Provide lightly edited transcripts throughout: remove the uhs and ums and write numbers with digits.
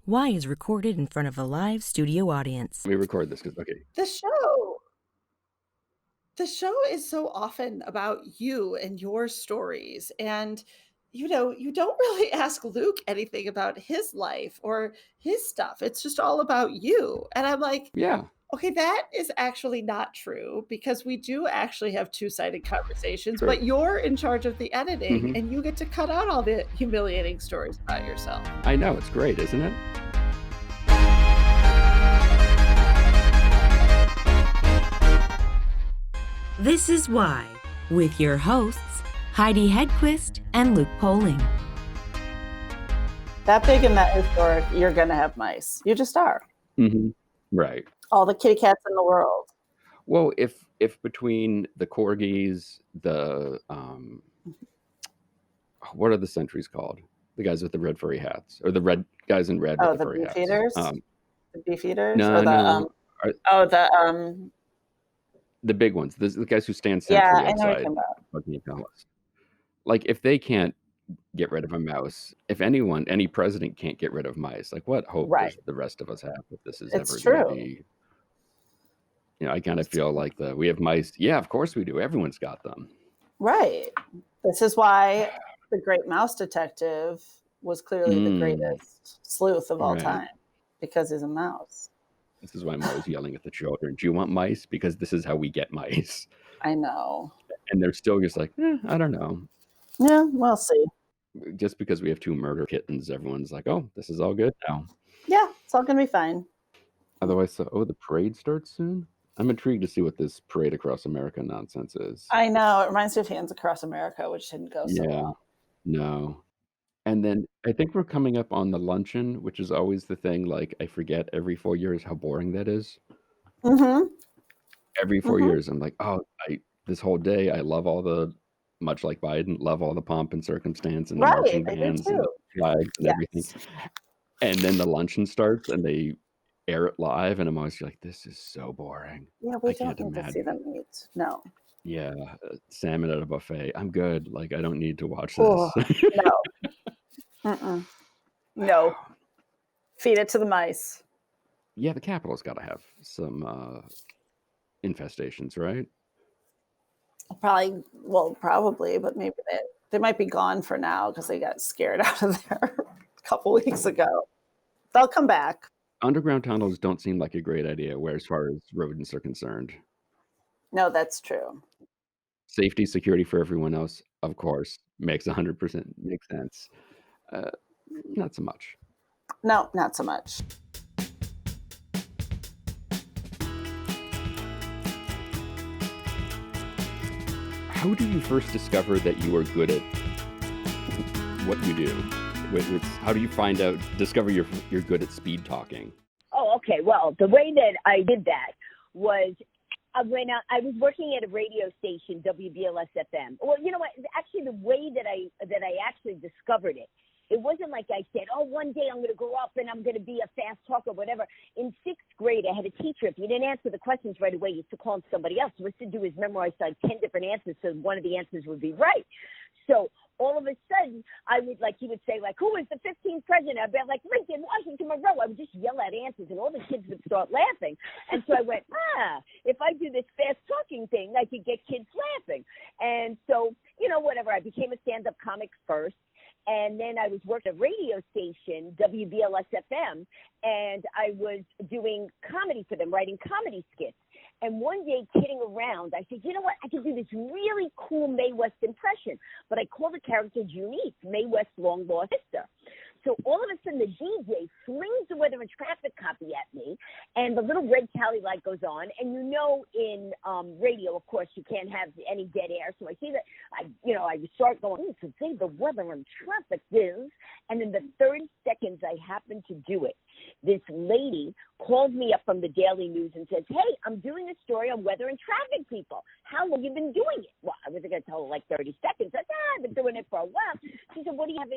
Y is recorded in front of a live studio audience. Let me record this because, okay. The show is so often about you and your stories, and, you don't really ask Luke anything about his life or his stuff. It's just all about you, and I'm like, Yeah. "Okay, that is actually not true because we do actually have two-sided conversations, True. but you're in charge of the editing, Mhm. and you get to cut out all the humiliating stories about yourself." I know, it's great, isn't it? This is Why, with your hosts, Heidi Hedquist and Luke Poling. That big and that historic, you're gonna have mice. You just are. Mhm. Right. All the kitty cats in the world. Well, if between the corgis, the, what are the sentries called? The guys with the red furry hats, or the red guys in red with Oh, the the furry beef hats. eaters? The beef eaters? No, Or no, the big ones, the guys who stand yeah, sentry I know what you're outside talking about. Buckingham Palace. Like, if they can't get rid of a mouse, if any president can't get rid of mice, like, what hope Right. does the rest of us have that this is It's ever gonna true. be? I kinda feel like we have mice. Yeah, of course we do. Everyone's got them. Right. This is why the great mouse detective was clearly the greatest sleuth of all Right. time, because he's a mouse. This is why I'm always yelling at the children, "Do you want mice? Because this is how we get mice." I know. And they're still just like, I don't know." Yeah, we'll see. Just because we have 2 murder kittens, everyone's like, "Oh, this is all good now." Yeah, it's all gonna be fine. Otherwise, the parade starts soon? I'm intrigued to see what this parade across America nonsense is. I know. It reminds me of Hands Across America, which didn't go so Yeah. well. No. And then I think we're coming up on the luncheon, which is always the thing, like, I forget every 4 years how boring that is. Mm-hmm. Every 4 Mm-hmm. years, I'm like, "Oh, this whole day, I love much like Biden, love all the pomp and circumstance and the Right, marching I do bands and too. the flags and everything." Yes. And then the luncheon starts and they air it live, and I'm always like, "This is so boring." Yeah, we I don't can't need to see imagine. them eat. No. Yeah, salmon at a buffet. I'm good. Like, I don't need to watch Oh, this. no. Mm-mm. No. Feed it to the mice. Yeah, the Capitol's gotta have some, infestations, right? Probably, but maybe they might be gone for now because they got scared out of there a couple weeks ago. They'll come back. Underground tunnels don't seem like a great idea as far as rodents are concerned. No, that's true. Safety, security for everyone else, of course, makes 100% makes sense. Uh, Not so much. No, not so much. How do you first discover that you are good at what you do? How do you discover you're good at speed talking? Oh, okay. Well, the way that I did that was when I was working at a radio station, WBLS FM. Well, you know what? Actually, the way that I actually discovered it, it wasn't like I said, "Oh, one day I'm going to grow up and I'm going to be a fast talker," whatever. In 6th grade, I had a teacher. If you didn't answer the questions right away, you used to call him somebody else. What he used to do is memorize like 10 different answers, so one of the answers would be right. So all of a sudden, he would say, like, "Who is the 15th president?" I'd be like, "Lincoln, Washington, Monroe." I would just yell out answers, and all the kids would start laughing. And so I went, if I do this fast talking thing, I could get kids laughing. And so, whatever. I became a stand-up comic first. And then I was working at a radio station, WBLS FM, and I was doing comedy for them, writing comedy skits. And one day, kidding around, I said, "You know what? I can do this really cool Mae West impression." But I called the character Junice, Mae West's long-lost sister. So all of a sudden, the DJ flings the weather and traffic copy at me, and the little red tally light goes on. And in radio, of course, you can't have any dead air. So I see that, I start going, "Today the weather and traffic is," and in the 30 seconds I happened to do it, this lady called me up from the Daily News and says, "Hey, I'm doing a story on weather and traffic people. How long have you been doing it?" Well, I wasn't going to tell her like 30 seconds. I said, "I've been doing it for a while." She said, "What do you have,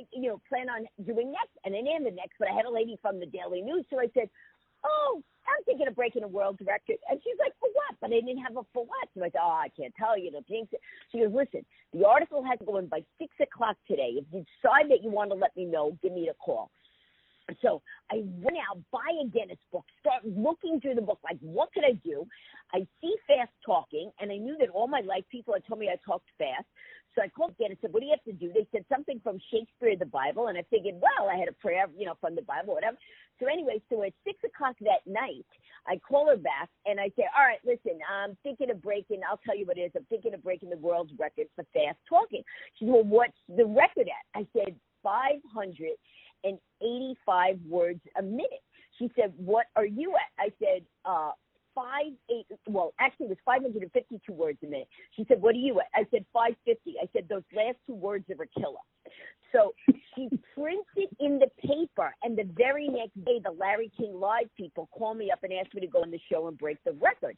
plan on doing next?" And I named the next, but I had a lady from the Daily News. So I said, "Oh, I'm thinking of breaking a world record." And she's like, "For what?" But I didn't have a "for what." So I said, "Oh, I can't tell you. The jinx it." She goes, "Listen, the article has to go in by 6 o'clock today. If you decide that you want to let me know, give me a call." So I went out, buy a Guinness book, start looking through the book, like, what could I do? I see fast talking, and I knew that all my life people had told me I talked fast. So I called Guinness and said, what do you have to do? They said something from Shakespeare, the Bible, and I figured, well, I had a prayer, from the Bible, whatever. So anyway, so at 6 o'clock that night, I call her back, and I say, all right, listen, I'm thinking of breaking, I'll tell you what it is, I'm thinking of breaking the world's record for fast talking. She said, well, what's the record at? I said, 585 words a minute. She said, what are you at? I said, actually it was 552 words a minute. She said, what are you at? I said, 550. I said, those last two words are a killer. So she prints it in the paper, and the very next day, the Larry King Live people call me up and ask me to go on the show and break the record.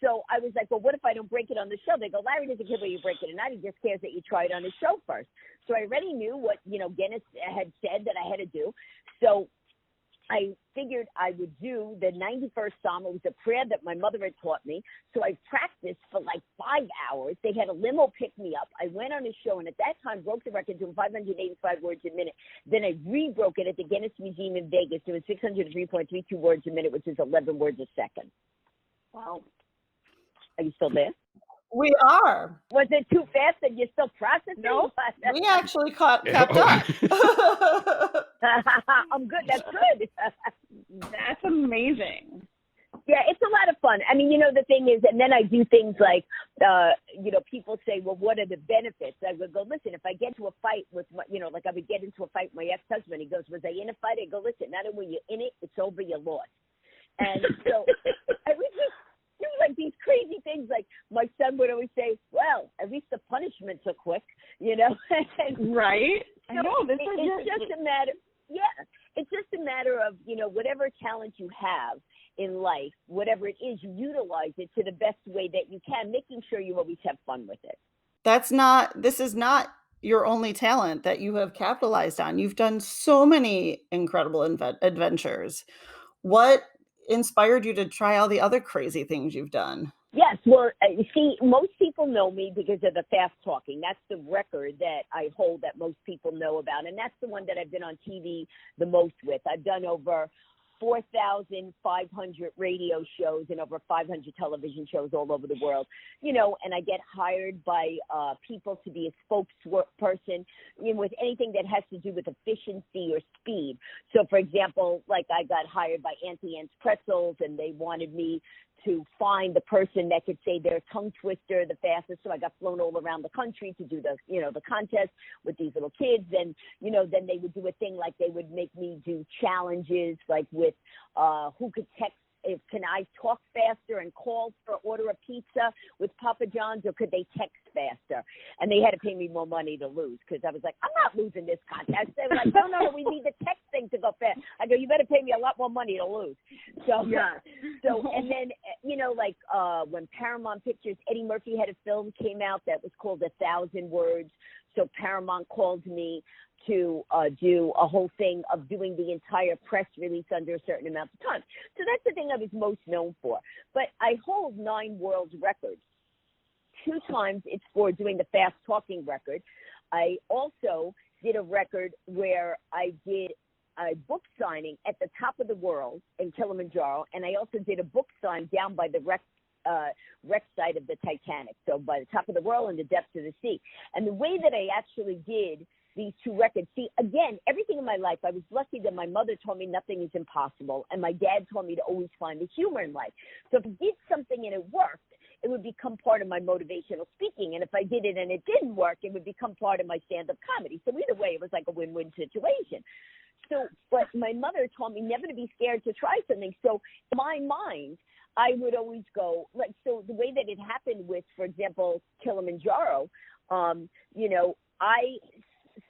So I was like, well, what if I don't break it on the show? They go, Larry doesn't care whether you break it or not. He just cares that you try it on his show first. So I already knew what, Guinness had said that I had to do. So I figured I would do the 91st Psalm. It was a prayer that my mother had taught me. So I practiced for like 5 hours. They had a limo pick me up. I went on a show, and at that time broke the record doing 585 words a minute. Then I re-broke it at the Guinness Museum in Vegas doing 603.32 words a minute, which is 11 words a second. Wow. Are you still there? We are. Was it too fast and you're still processing? No, we actually kept up. I'm good. That's good. That's amazing. Yeah, it's a lot of fun. I mean, the thing is, and then I do things like, people say, well, what are the benefits? I would go, listen, if I get into a fight with, like I would get into a fight with my ex-husband. He goes, was I in a fight? I go, listen, not only you're in it, it's over, you lost. And so I would just do like these crazy things. Like my son would always say, well, at least the punishments are quick, Right? So it's just a matter. Yeah, it's just a matter of, whatever talent you have in life, whatever it is, you utilize it to the best way that you can, making sure you always have fun with it. This is not your only talent that you have capitalized on. You've done so many incredible adventures. What inspired you to try all the other crazy things you've done? Yes, well, you see, most people know me because of the fast talking. That's the record that I hold that most people know about, and that's the one that I've been on TV the most with. I've done over 4,500 radio shows and over 500 television shows all over the world, and I get hired by people to be a spokesperson with anything that has to do with efficiency or speed. So, for example, like I got hired by Auntie Anne's Pretzels, and they wanted me to find the person that could say their tongue twister the fastest. So I got flown all around the country to do the contest with these little kids. And, then they would do a thing like they would make me do challenges, like with who could text. Can I talk faster and call for order a pizza with Papa John's, or could they text faster? And they had to pay me more money to lose, because I was like, I'm not losing this contest. They were like, no, we need the text thing to go fast. I go, you better pay me a lot more money to lose. So, yeah. And then, when Paramount Pictures, Eddie Murphy had a film came out that was called 1,000 Words. So Paramount called me to do a whole thing of doing the entire press release under a certain amount of time. So that's the thing I was most known for. But I hold 9 world records. 2 times it's for doing the fast talking record. I also did a record where I did a book signing at the top of the world in Kilimanjaro, and I also did a book sign down by the wreck site of the Titanic, so by the top of the world and the depths of the sea. And the way that I actually did these 2 records, see, again, everything in my life, I was lucky that my mother told me nothing is impossible, and my dad told me to always find the humor in life. So if I did something and it worked, it would become part of my motivational speaking. And if I did it and it didn't work, it would become part of my stand-up comedy. So either way, it was like a win-win situation. So, but my mother told me never to be scared to try something. So in my mind, I would always go, so the way that it happened with, for example, Kilimanjaro, I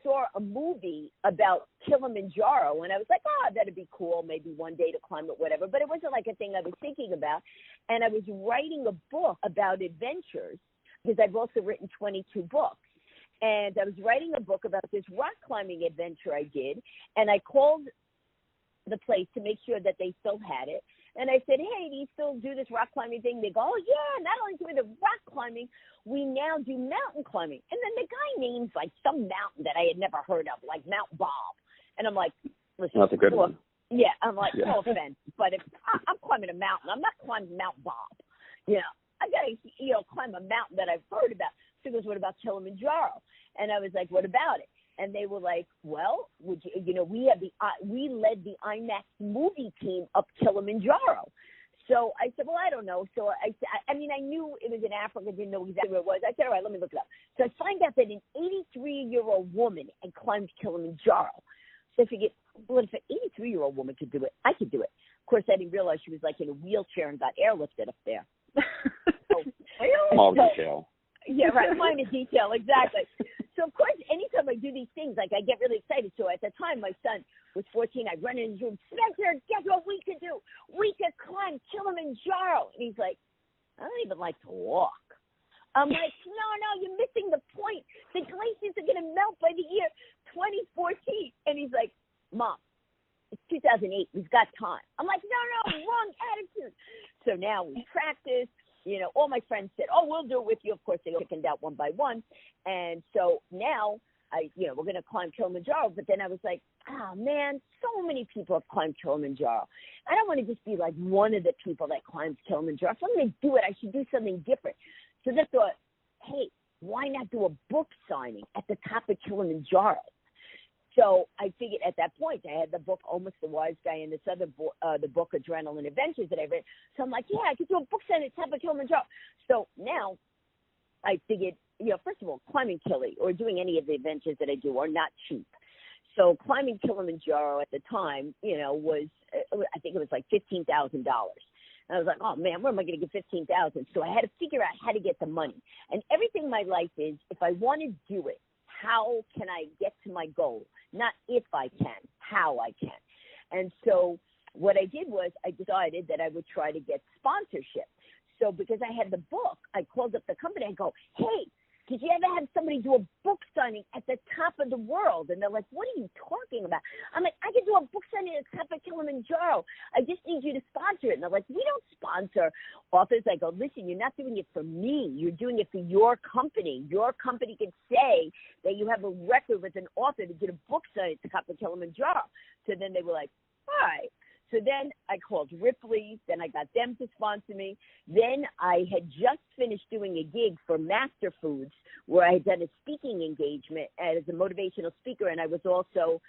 saw a movie about Kilimanjaro, and I was like, that'd be cool, maybe one day to climb it, whatever. But it wasn't like a thing I was thinking about. And I was writing a book about adventures, because I've also written 22 books. And I was writing a book about this rock climbing adventure I did, and I called the place to make sure that they still had it. And I said, hey, do you still do this rock climbing thing? They go, oh, yeah, not only do we the rock climbing, we now do mountain climbing. And then the guy names like some mountain that I had never heard of, like Mount Bob. And I'm like, listen, That's a good one. Yeah, I'm like, Yeah. no offense, but if I'm climbing a mountain, I'm not climbing Mount Bob. You know, I gotta, climb a mountain that I've heard about. So he goes, what about Kilimanjaro? And I was like, what about it? And they were like, well, would you, we led the IMAX movie team up Kilimanjaro. So I said, well, I don't know. So I knew it was in Africa, didn't know exactly where it was. I said, all right, let me look it up. So I find out that an 83-year-old woman had climbed Kilimanjaro. So I figured, well, if an 83-year-old woman could do it, I could do it. Of course, I didn't realize she was like in a wheelchair and got airlifted up there. Small detail. Yeah, right. Minor detail, exactly. So, of course, anytime I do these things, like I get really excited. So at the time, my son was 14. I run in his room, Spencer, guess what we could do? We could climb Kilimanjaro. And he's like, I don't even like to walk. I'm like, no, you're missing the point. The glaciers are going to melt by the year 2014. And he's like, Mom, it's 2008. We've got time. I'm like, no, wrong attitude. So now we practice. All my friends said, oh, we'll do it with you. Of course, they chickened out one by one. And so now, we're going to climb Kilimanjaro. But then I was like, oh, man, so many people have climbed Kilimanjaro. I don't want to just be like one of the people that climbs Kilimanjaro. If I'm going to do it, I should do something different. So then I thought, hey, why not do a book signing at the top of Kilimanjaro? So I figured at that point, I had the book Almost the Wise Guy and this other book, the book Adrenaline Adventures that I read. So I'm like, yeah, I could do a book signing at the top of Kilimanjaro. So now I figured, first of all, climbing Kili or doing any of the adventures that I do are not cheap. So climbing Kilimanjaro at the time, was, I think it was like $15,000. And I was like, oh, man, where am I going to get $15,000? So I had to figure out how to get the money. And everything in my life is, if I want to do it, how can I get to my goal? Not if I can, how I can. And so what I did was I decided that I would try to get sponsorship. So because I had the book, I called up the company and go, hey, did you ever have somebody do a book signing at the top of the world? And they're like, what are you talking about? I'm like, I can do a book signing at the top of Kilimanjaro. I just need you to sponsor it. And they're like, we don't sponsor authors. I go, listen, you're not doing it for me. You're doing it for your company. Your company can say that you have a record with an author to get a book signing at the top of Kilimanjaro. So then they were like, all right. So then I called Ripley, then I got them to sponsor me. Then I had just finished doing a gig for Master Foods where I had done a speaking engagement as a motivational speaker, and I was also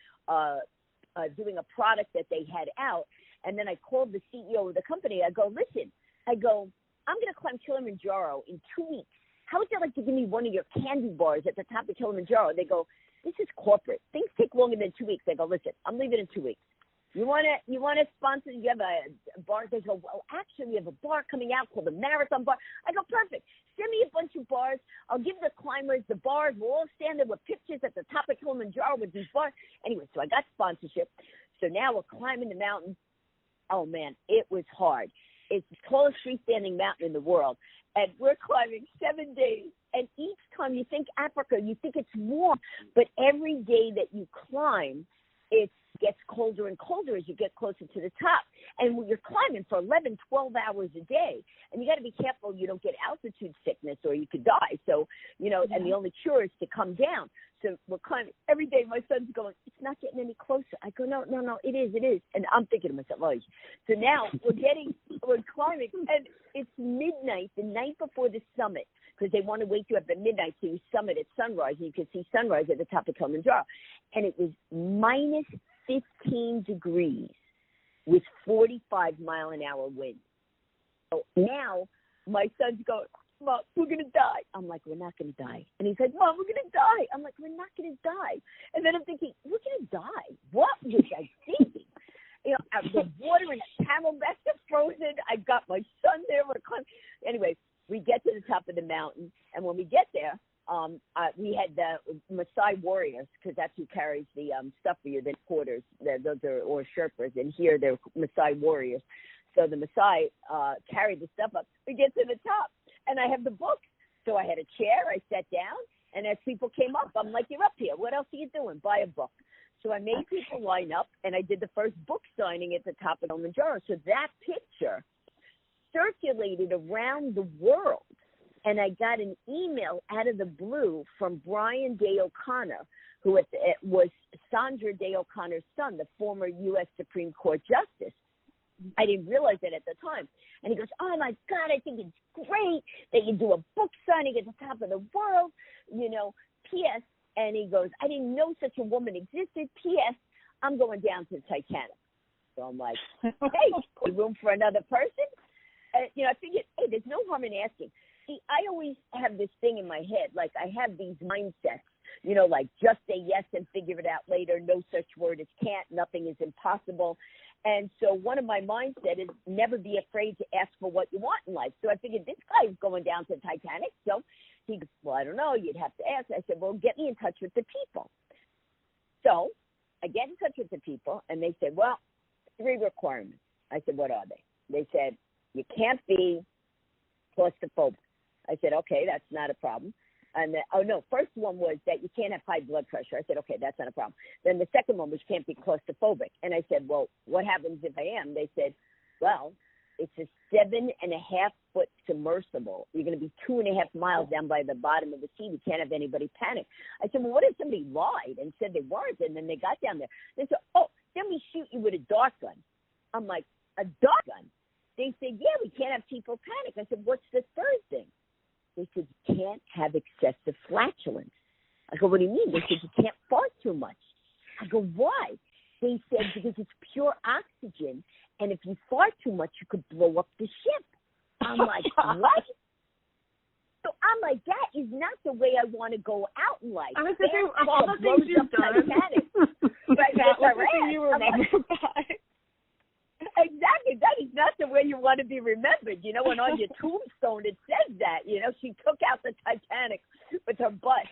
doing a product that they had out. And then I called the CEO of the company. I go, listen, I'm going to climb Kilimanjaro in 2 weeks. How would you like to give me one of your candy bars at the top of Kilimanjaro? They go, this is corporate. Things take longer than 2 weeks. I go, listen, I'm leaving in 2 weeks. You want to sponsor? You have a bar? They go, well, actually, we have a bar coming out called the Marathon Bar. I go, perfect. Send me a bunch of bars. I'll give the climbers the bars. We'll all stand there with pictures at the top of Kilimanjaro with these bars. Anyway, so I got sponsorship. So now we're climbing the mountain. Oh, man, it was hard. It's the tallest freestanding mountain in the world. And we're climbing 7 days. And each time you think Africa, you think it's warm. But every day that you climb, it gets colder and colder as you get closer to the top. And when you're climbing for 11, 12 hours a day, and you got to be careful you don't get altitude sickness or you could die. So, and the only cure is to come down. So we're climbing every day. My son's going, it's not getting any closer. I go, no, it is. And I'm thinking to myself, oh. So now we're climbing, and it's midnight, the night before the summit, because they want to wake you up at midnight so you summit at sunrise, and you can see sunrise at the top of Kilimanjaro. And it was minus 15 degrees with 45-mile-an-hour winds. So now my son's going, Mom, we're going to die. I'm like, we're not going to die. And he's like, Mom, we're going to die. I'm like, we're not going to die. And then I'm thinking, we're going to die. What was I thinking? The water in the camelback is frozen. I got my son there. Anyway, we get to the top of the mountain. And when we get there, we had the Maasai warriors, because that's who carries the stuff for you, the porters, those are, or Sherpas, and here they're Maasai warriors. So the Maasai carried the stuff up. We get to the top, and I have the book. So I had a chair, I sat down, and as people came up, I'm like, you're up here. What else are you doing? Buy a book. So I made people line up, and I did the first book signing at the top of Kilimanjaro. So that picture circulated around the world. And I got an email out of the blue from Brian Day O'Connor, who was Sandra Day O'Connor's son, the former U.S. Supreme Court Justice. I didn't realize it at the time. And he goes, oh, my God, I think it's great that you do a book signing at the top of the world, P.S. And he goes, I didn't know such a woman existed. P.S. I'm going down to the Titanic. So I'm like, hey, room for another person? I figured, hey, there's no harm in asking. See, I always have this thing in my head, like I have these mindsets, like just say yes and figure it out later. No such word as can't. Nothing is impossible. And so one of my mindset is never be afraid to ask for what you want in life. So I figured this guy's going down to the Titanic. So he goes, well, I don't know. You'd have to ask. I said, well, get me in touch with the people. So I get in touch with the people, and they said, well, 3 requirements. I said, what are they? They said, you can't be claustrophobic. I said, okay, that's not a problem. And first one was that you can't have high blood pressure. I said, okay, that's not a problem. Then the second one was you can't be claustrophobic. And I said, well, what happens if I am? They said, well, it's a 7.5-foot submersible. You're going to be 2.5 miles down by the bottom of the sea. You can't have anybody panic. I said, well, what if somebody lied and said they weren't, and then they got down there? They said, oh, then we shoot you with a dart gun. I'm like, a dart gun? They said, yeah, we can't have people panic. I said, what's the third thing? They said, you can't have excessive flatulence. I go, what do you mean? They said, you can't fart too much. I go, why? They said, because it's pure oxygen, and if you fart too much, you could blow up the ship. I'm like, what? So I'm like, that is not the way I want to go out in life. I was thinking of all the things you've done. Right, that was the thing you remember by. Exactly. That is not the way you want to be remembered. And on your tombstone it says that, she took out the Titanic with her butt,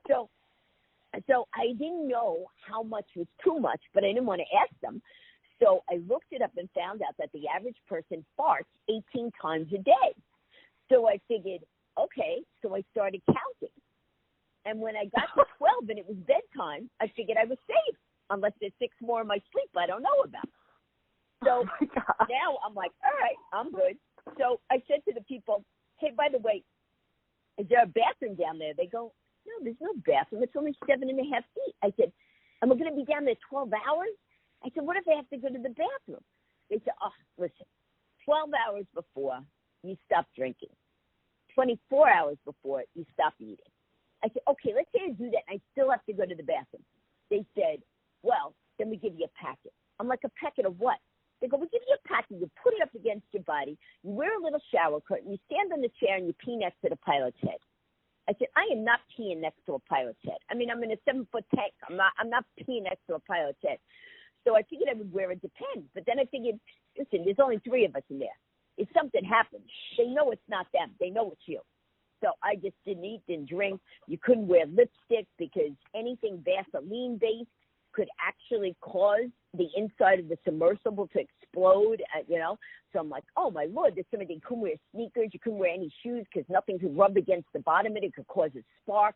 So I didn't know how much was too much, but I didn't want to ask them. So I looked it up and found out that the average person farts 18 times a day. So I figured, okay, so I started counting. And when I got to 12 and it was bedtime, I figured I was safe, unless there's 6 more in my sleep I don't know about. So now I'm like, all right, I'm good. So I said to the people, hey, by the way, is there a bathroom down there? They go, no, there's no bathroom. It's only 7.5 feet. I said, and we're going to be down there 12 hours? I said, what if I have to go to the bathroom? They said, oh, listen, 12 hours before, you stop drinking. 24 hours before, you stop eating. I said, okay, let's say I do that, and I still have to go to the bathroom. They said, well, then we give you a packet. I'm like, a packet of what? They go, we give you a packet, you put it up against your body, you wear a little shower curtain, you stand on the chair, and you pee next to the pilot's head. I said, I am not peeing next to a pilot's head. I mean, I'm in a 7-foot tank. I'm not peeing next to a pilot's head. So I figured I would wear it depends. But then I figured, listen, there's only 3 of us in there. If something happens, they know it's not them. They know it's you. So I just didn't eat, didn't drink. You couldn't wear lipstick because anything Vaseline-based could actually cause the inside of the submersible to explode, So I'm like, oh, my Lord, there's somebody you couldn't wear sneakers. You couldn't wear any shoes because nothing could rub against the bottom of it. It could cause a spark.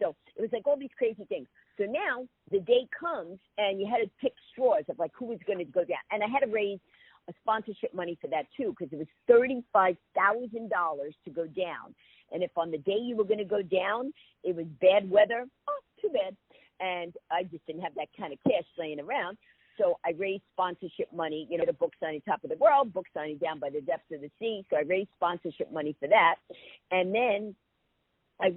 So it was like all these crazy things. So now the day comes and you had to pick straws of like who was going to go down. And I had to raise a sponsorship money for that too because it was $35,000 to go down. And if on the day you were going to go down, it was bad weather, oh, too bad. And I just didn't have that kind of cash laying around. So I raised sponsorship money, the book signing Top of the World, book signing Down by the Depths of the Sea. So I raised sponsorship money for that. And then I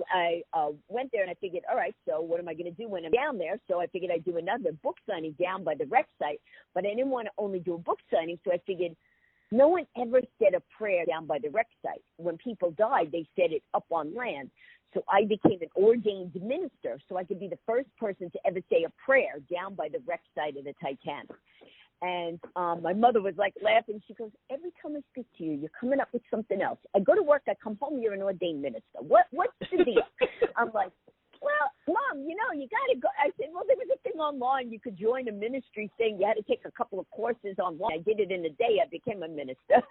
went there and I figured, all right, so what am I going to do when I'm down there? So I figured I'd do another book signing down by the wreck site. But I didn't want to only do a book signing. So I figured no one ever said a prayer down by the wreck site. When people died, they said it up on land. So I became an ordained minister so I could be the first person to ever say a prayer down by the wreck site of the Titanic. And my mother was like laughing. She goes, every time I speak to you, you're coming up with something else. I go to work, I come home, you're an ordained minister. What's the deal? I'm like, well, Mom, you got to go. I said, well, there was a thing online. You could join a ministry thing. You had to take a couple of courses online. I did it in a day. I became a minister.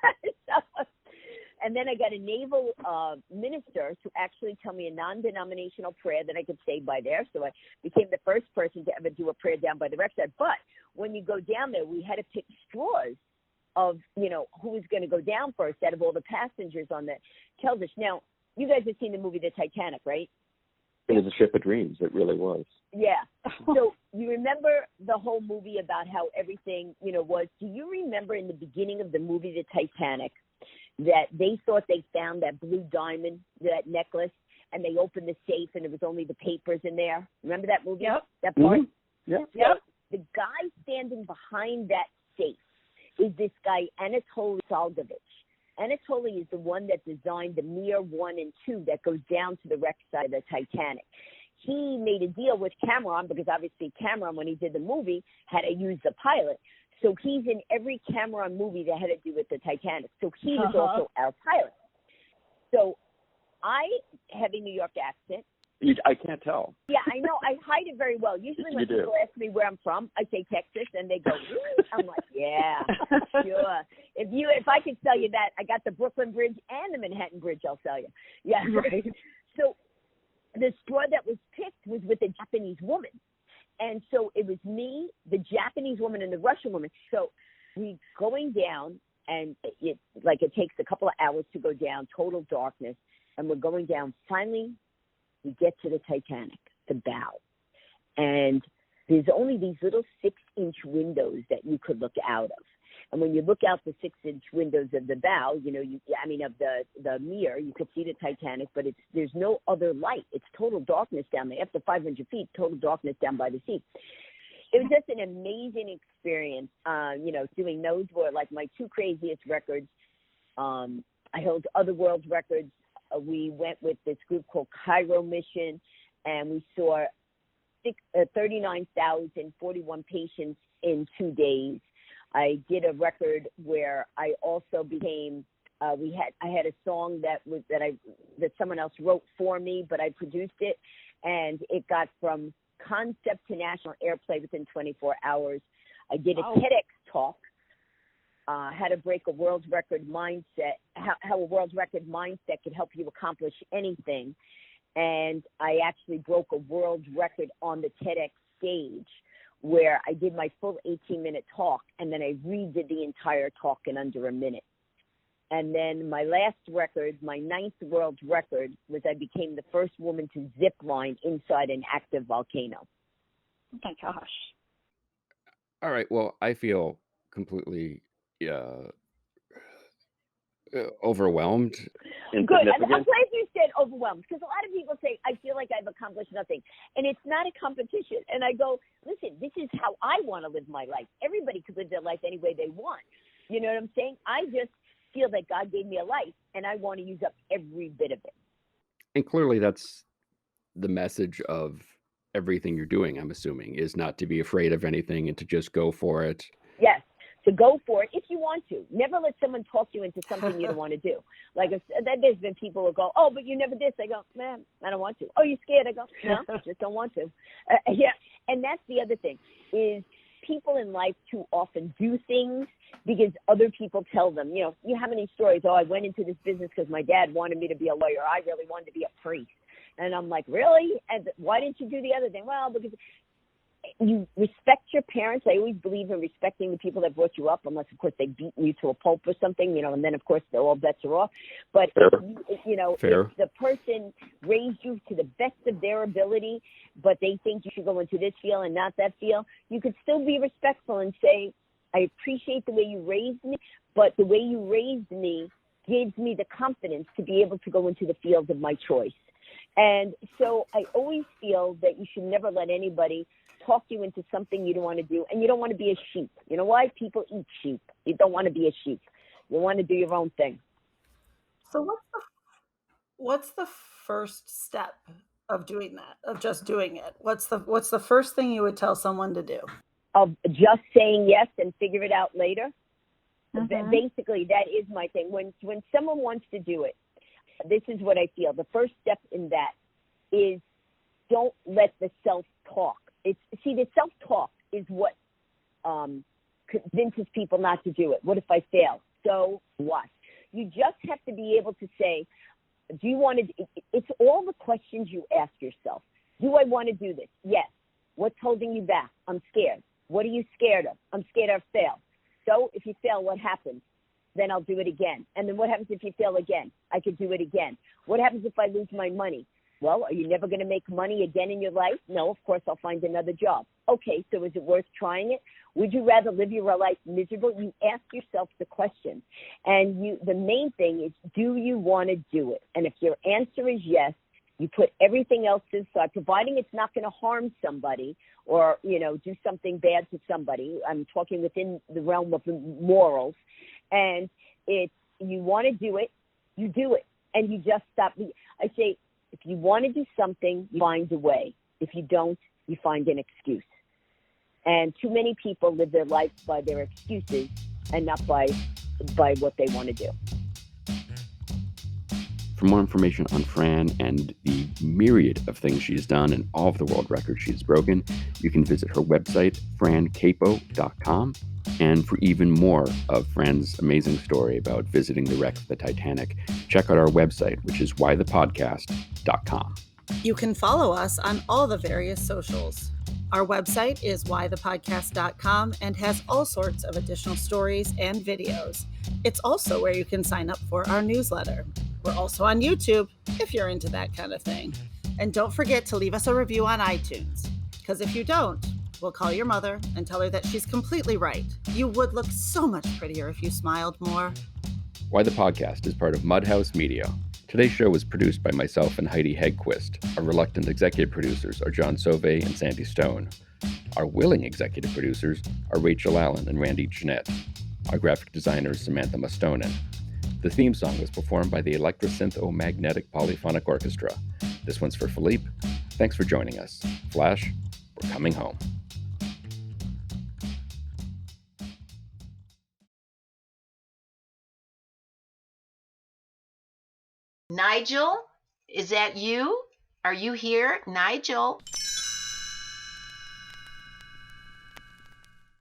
And then I got a naval minister to actually tell me a non-denominational prayer that I could say by there. So I became the first person to ever do a prayer down by the wreck site. But when you go down there, we had to pick straws of, who was going to go down first out of all the passengers on the television. Now, you guys have seen the movie The Titanic, right? It was a ship of dreams. It really was. Yeah. So you remember the whole movie about how everything, was. Do you remember in the beginning of the movie, The Titanic, that they thought they found that blue diamond, that necklace, and they opened the safe and it was only the papers in there? Remember that movie? Yep. That part? Mm-hmm. Yeah. Yep. The guy standing behind that safe is this guy, Anatoly Salgovich. Anatoly is the one that designed the Mir 1 and 2 that goes down to the wreck side of the Titanic. He made a deal with Cameron because obviously Cameron, when he did the movie, had to use the pilot. So he's in every Cameron movie that had to do with the Titanic. So he was also our pilot. So I have a New York accent. I can't tell. Yeah, I know. I hide it very well. Usually when people ask me where I'm from, I say Texas, and they go, really? I'm like, yeah, sure. If I could tell you that, I got the Brooklyn Bridge and the Manhattan Bridge, I'll tell you. Yeah. Right. So the straw that was picked was with a Japanese woman. And so it was me, the Japanese woman, and the Russian woman. So we going down, and it takes a couple of hours to go down, total darkness, and we're going down. Finally, we get to the Titanic, the bow, and there's only these little 6-inch windows that you could look out of. And when you look out the 6-inch windows of the bow, of the mirror, you could see the Titanic, but there's no other light. It's total darkness down there. After 500 feet, total darkness down by the sea. It was just an amazing experience. Doing those were like my 2 craziest records. I held other world records. We went with this group called Cairo Mission, and we saw 39,041 patients in 2 days. I did a record where I also became. I had a song that someone else wrote for me, but I produced it, and it got from concept to national airplay within 24 hours. I did a TEDx talk. How to break a world record mindset, how a world record mindset could help you accomplish anything. And I actually broke a world record on the TEDx stage where I did my full 18-minute talk, and then I redid the entire talk in under a minute. And then my last record, my 9th world record, was I became the first woman to zip line inside an active volcano. Oh my gosh. All right. Well, I feel completely overwhelmed. Good. I'm glad you said overwhelmed, because a lot of people say, I feel like I've accomplished nothing. And it's not a competition. And I go, listen, this is how I want to live my life. Everybody could live their life any way they want. You know what I'm saying? I just feel that God gave me a life, and I want to use up every bit of it. And clearly that's the message of everything you're doing, I'm assuming, is not to be afraid of anything and to just go for it. Yes. To go for it if you want to. Never let someone talk you into something you don't want to do. Like there's been people who go, oh, but you never did. I go, man, I don't want to. Oh, you scared? I go, no, just don't want to. Yeah, and that's the other thing is people in life too often do things because other people tell them. You have any stories? Oh, I went into this business because my dad wanted me to be a lawyer. I really wanted to be a priest. And I'm like, really? And why didn't you do the other thing? Well, because you respect your parents. I always believe in respecting the people that brought you up, unless, of course, they beat you to a pulp or something, and then, of course, all bets are off. But, if the person raised you to the best of their ability, but they think you should go into this field and not that field, you could still be respectful and say, I appreciate the way you raised me, but the way you raised me gives me the confidence to be able to go into the field of my choice. And so I always feel that you should never let anybody talk you into something you don't want to do, and you don't want to be a sheep. You know why? People eat sheep. You don't want to be a sheep. You want to do your own thing. So what's the first step of doing that, of just doing it? What's the first thing you would tell someone to do? Of just saying yes and figure it out later. Mm-hmm. Basically, that is my thing. When someone wants to do it, this is what I feel. The first step in that is don't let the self-talk. The self-talk is what convinces people not to do it. What if I fail? So what? You just have to be able to say, do you want to, it's all the questions you ask yourself. Do I want to do this? Yes. What's holding you back? I'm scared. What are you scared of? I'm scared I'll fail. So if you fail, what happens? Then I'll do it again. And then what happens if you fail again? I could do it again. What happens if I lose my money? Well, are you never going to make money again in your life? No, of course, I'll find another job. Okay, so is it worth trying it? Would you rather live your life miserable? You ask yourself the question. And the main thing is, do you want to do it? And if your answer is yes, you put everything else to the side, providing it's not going to harm somebody or, do something bad to somebody. I'm talking within the realm of morals. And you want to do it, you do it. And you just stop. I say, if you want to do something, you find a way. If you don't, you find an excuse. And too many people live their life by their excuses and not by what they want to do. For more information on Fran and the myriad of things she's done and all of the world records she's broken, you can visit her website, francapo.com. And for even more of Fran's amazing story about visiting the wreck of the Titanic, check out our website, which is whythepodcast.com. You can follow us on all the various socials. Our website is whythepodcast.com and has all sorts of additional stories and videos. It's also where you can sign up for our newsletter. We're also on YouTube if you're into that kind of thing. And don't forget to leave us a review on iTunes, because if you don't, we'll call your mother and tell her that she's completely right. You would look so much prettier if you smiled more. Why the Podcast is part of Mudhouse Media. Today's show was produced by myself and Heidi Hegquist. Our reluctant executive producers are John Sauvé and Sandy Stone. Our willing executive producers are Rachel Allen and Randy Jeanette. Our graphic designer is Samantha Mustonen. The theme song was performed by the Electrosynth-O-Magnetic Polyphonic Orchestra. This one's for Philippe. Thanks for joining us. Flash, we're coming home. Nigel, is that you? Are you here, Nigel?